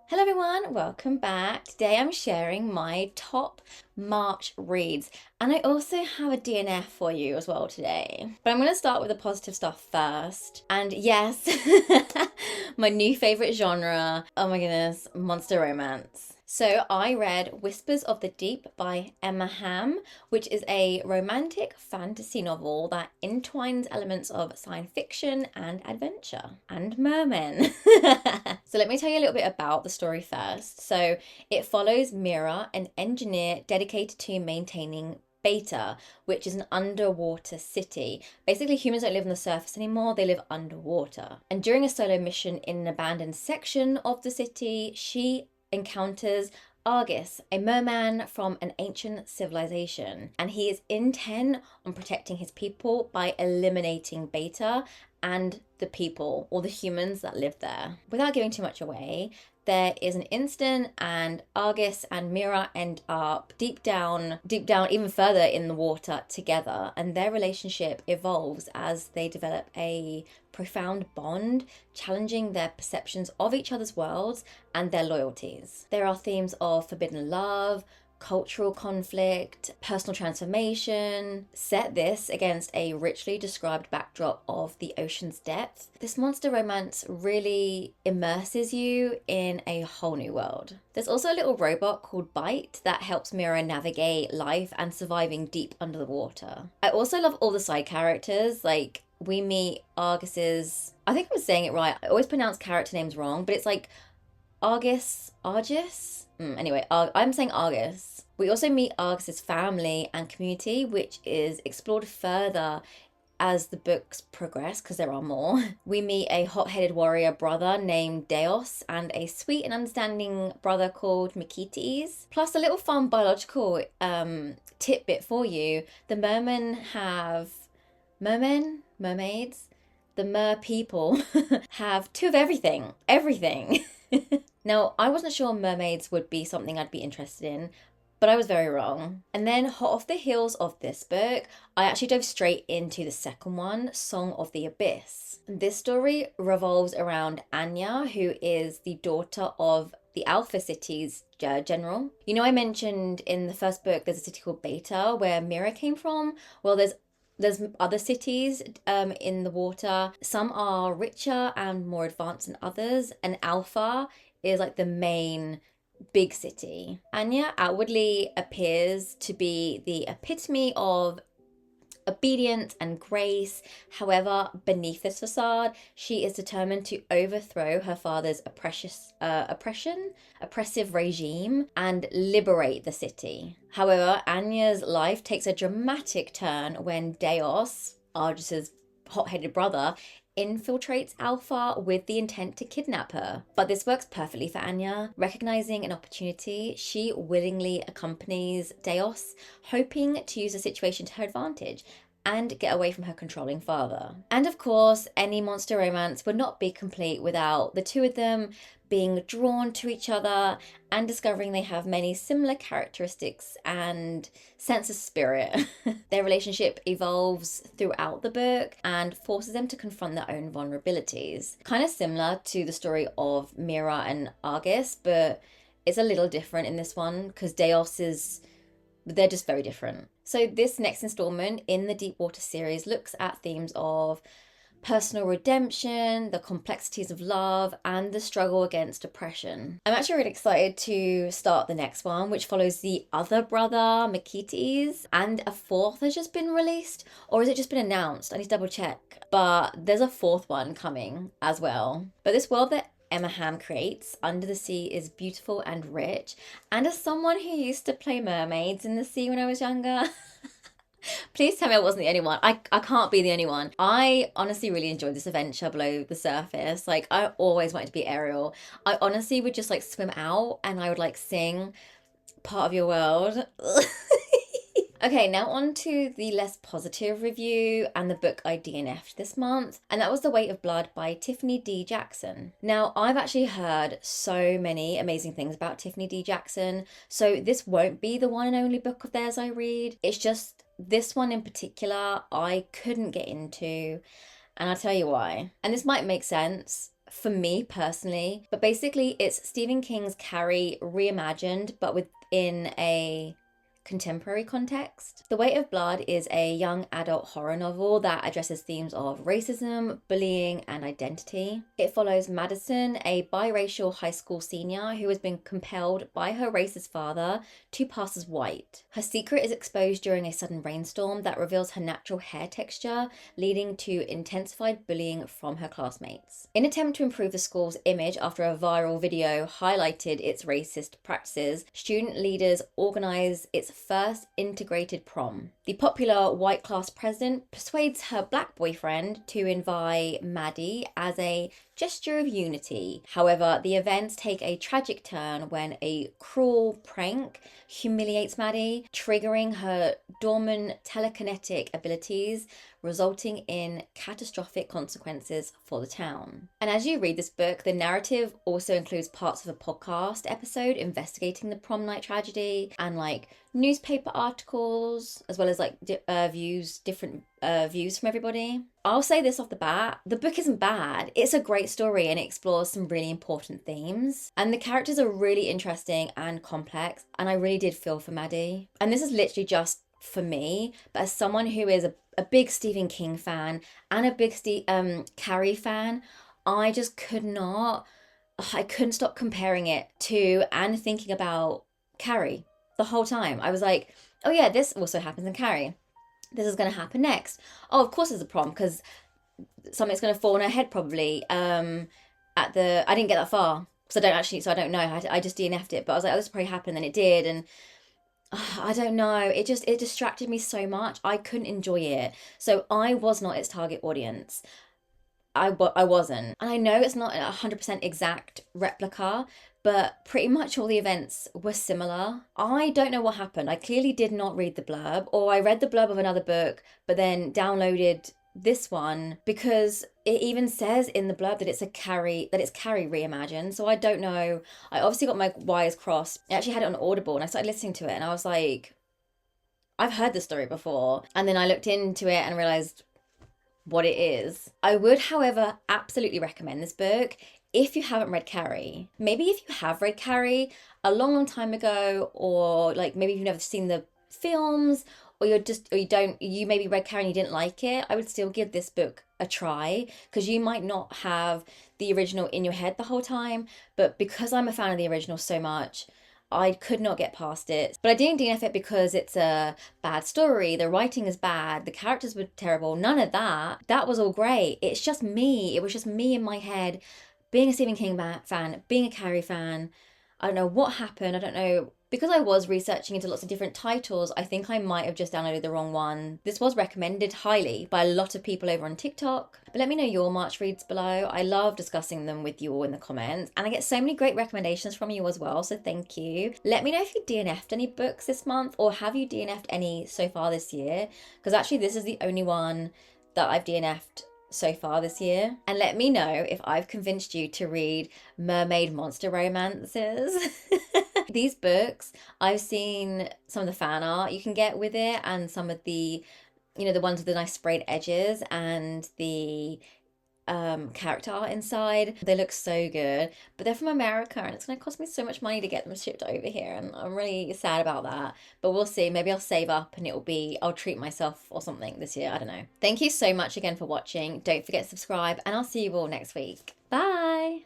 Hello everyone, welcome back. Today I'm sharing my top March reads, and I also have a DNF for you as well today. But I'm going to start with the positive stuff first. And yes, my new favorite genre, oh my goodness, monster romance. So I read Whispers of the Deep by Emma Hamm, which is a romantic fantasy novel that entwines elements of science fiction and adventure and mermen. So let me tell you a little bit about the story first. So it follows Mira, an engineer dedicated to maintaining Beta, which is an underwater city. Basically, humans don't live on the surface anymore, they live underwater. And during a solo mission in an abandoned section of the city, she encounters Argus, a merman from an ancient civilization, and he is intent on protecting his people by eliminating Beta and the people or the humans that live there. Without giving too much away, there is an incident and Argus and Mira end up deep down, even further in the water together, and their relationship evolves as they develop a profound bond, challenging their perceptions of each other's worlds and their loyalties. There are themes of forbidden love, cultural conflict, personal transformation. Set this against a richly described backdrop of the ocean's depth. This monster romance really immerses you in a whole new world. There's also a little robot called Bite that helps Mira navigate life and surviving deep under the water. I also love all the side characters. Like, we meet Argus's, I think I'm saying it right, I always pronounce character names wrong, but it's like Argus? Anyway, I'm saying Argus. We also meet Argus's family and community, which is explored further as the books progress, because there are more. We meet a hot-headed warrior brother named Deos and a sweet and understanding brother called Mikites. Plus a little fun biological tidbit for you. The mermaids, the merpeople have two of everything. Now, I wasn't sure mermaids would be something I'd be interested in, but I was very wrong. And then, hot off the heels of this book, I actually dove straight into the second one, Song of the Abyss. This story revolves around Anya, who is the daughter of the Alpha City's general. You know, I mentioned in the first book there's a city called Beta where Mira came from. Well, there's other cities in the water. Some are richer and more advanced than others, and Alpha is like the main big city. Anya outwardly appears to be the epitome of obedience and grace. However, beneath this facade, she is determined to overthrow her father's oppressive regime and liberate the city. However, Anya's life takes a dramatic turn when Deos, Argus's hot-headed brother, infiltrates Alpha with the intent to kidnap her. But this works perfectly for Anya. Recognizing an opportunity, she willingly accompanies Deos, hoping to use the situation to her advantage and get away from her controlling father. And of course, any monster romance would not be complete without the two of them being drawn to each other and discovering they have many similar characteristics and sense of spirit. Their relationship evolves throughout the book and forces them to confront their own vulnerabilities. Kind of similar to the story of Mira and Argus, but it's a little different in this one because they're just very different. So this next installment in the Deepwater series looks at themes of personal redemption, the complexities of love, and the struggle against depression. I'm actually really excited to start the next one, which follows the other brother, Mikites, and a fourth has just been released, or has it just been announced? I need to double check. But there's a fourth one coming as well. But this world that Emma Hamm creates, Under the Sea, is beautiful and rich. And as someone who used to play mermaids in the sea when I was younger, please tell me I wasn't the only one. I can't be the only one. I honestly really enjoyed this adventure below the surface. Like, I always wanted to be Ariel. I honestly would just like swim out and I would like sing Part of Your World. Okay, now on to the less positive review and the book I DNF'd this month, and that was The Weight of Blood by Tiffany D. Jackson. Now, I've actually heard so many amazing things about Tiffany D. Jackson, so this won't be the one and only book of theirs I read. It's just this one in particular I couldn't get into, and I'll tell you why. And this might make sense for me personally. But basically, it's Stephen King's Carrie reimagined, but within a contemporary context. The Weight of Blood is a young adult horror novel that addresses themes of racism, bullying, and identity. It follows Madison, a biracial high school senior who has been compelled by her racist father to pass as white. Her secret is exposed during a sudden rainstorm that reveals her natural hair texture, leading to intensified bullying from her classmates. In an attempt to improve the school's image after a viral video highlighted its racist practices, student leaders organize its first integrated prom. The popular white class president persuades her black boyfriend to invite Maddie as a gesture of unity. However, the events take a tragic turn when a cruel prank humiliates Maddie, triggering her dormant telekinetic abilities, resulting in catastrophic consequences for the town. And as you read this book, the narrative also includes parts of a podcast episode investigating the prom night tragedy and like newspaper articles, as well as like different views from everybody. I'll say this off the bat, the book isn't bad. It's a great story and it explores some really important themes. And the characters are really interesting and complex, and I really did feel for Maddie. And this is literally just for me, but as someone who is a big Stephen King fan and a big Carrie fan, I just I couldn't stop comparing it to and thinking about Carrie the whole time. I was like, oh yeah, this also happens in Carrie. This is going to happen next. Oh, of course there's a prom because something's going to fall on her head probably. I didn't get that far because I don't know. I just DNF'd it, but I was like, oh, this probably happened, and it did, and I don't know. It distracted me so much. I couldn't enjoy it. So I was not its target audience. I wasn't. And I know it's not a 100% exact replica, but pretty much all the events were similar. I don't know what happened. I clearly did not read the blurb, or I read the blurb of another book, but then downloaded this one because it even says in the blurb that it's Carrie reimagined. So I don't know. I obviously got my wires crossed. I actually had it on Audible and I started listening to it and I was like, I've heard this story before. And then I looked into it and realized what it is. I would, however, absolutely recommend this book if you haven't read Carrie. Maybe if you have read Carrie a long, long time ago, or like maybe you've never seen the films, or you maybe read Carrie and you didn't like it, I would still give this book a try because you might not have the original in your head the whole time, but because I'm a fan of the original so much, I could not get past it. But I didn't DNF it because it's a bad story, the writing is bad, the characters were terrible, none of that. That was all great. It's just me. It was just me in my head, being a Stephen King fan, being a Carrie fan. I don't know what happened. I don't know. Because I was researching into lots of different titles, I think I might have just downloaded the wrong one. This was recommended highly by a lot of people over on TikTok. But let me know your March reads below. I love discussing them with you all in the comments. And I get so many great recommendations from you as well, so thank you. Let me know if you DNF'd any books this month, or have you DNF'd any so far this year? Because actually this is the only one that I've DNF'd so far this year. And let me know if I've convinced you to read mermaid monster romances. These books, I've seen some of the fan art you can get with it, and some of the, the ones with the nice sprayed edges and the character art inside. They look so good, but they're from America and it's going to cost me so much money to get them shipped over here, and I'm really sad about that. But we'll see. Maybe I'll save up and I'll treat myself or something this year. I don't know. Thank you so much again for watching. Don't forget to subscribe, and I'll see you all next week. Bye.